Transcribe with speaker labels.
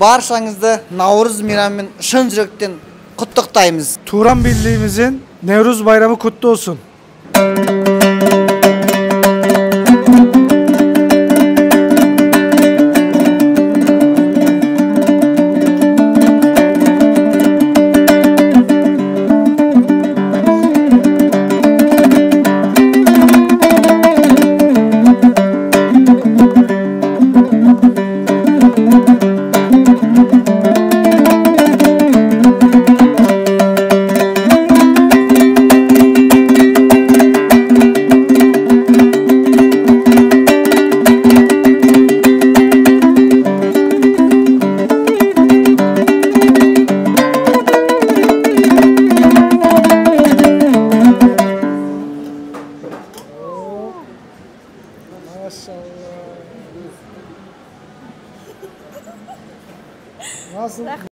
Speaker 1: Barşаңызды Navruz meyramымен шын жүректен құттықтаймыз.
Speaker 2: Turan Birliğimizin Nevruz Bayramı kutlu olsun. Maşallah. Nasıl?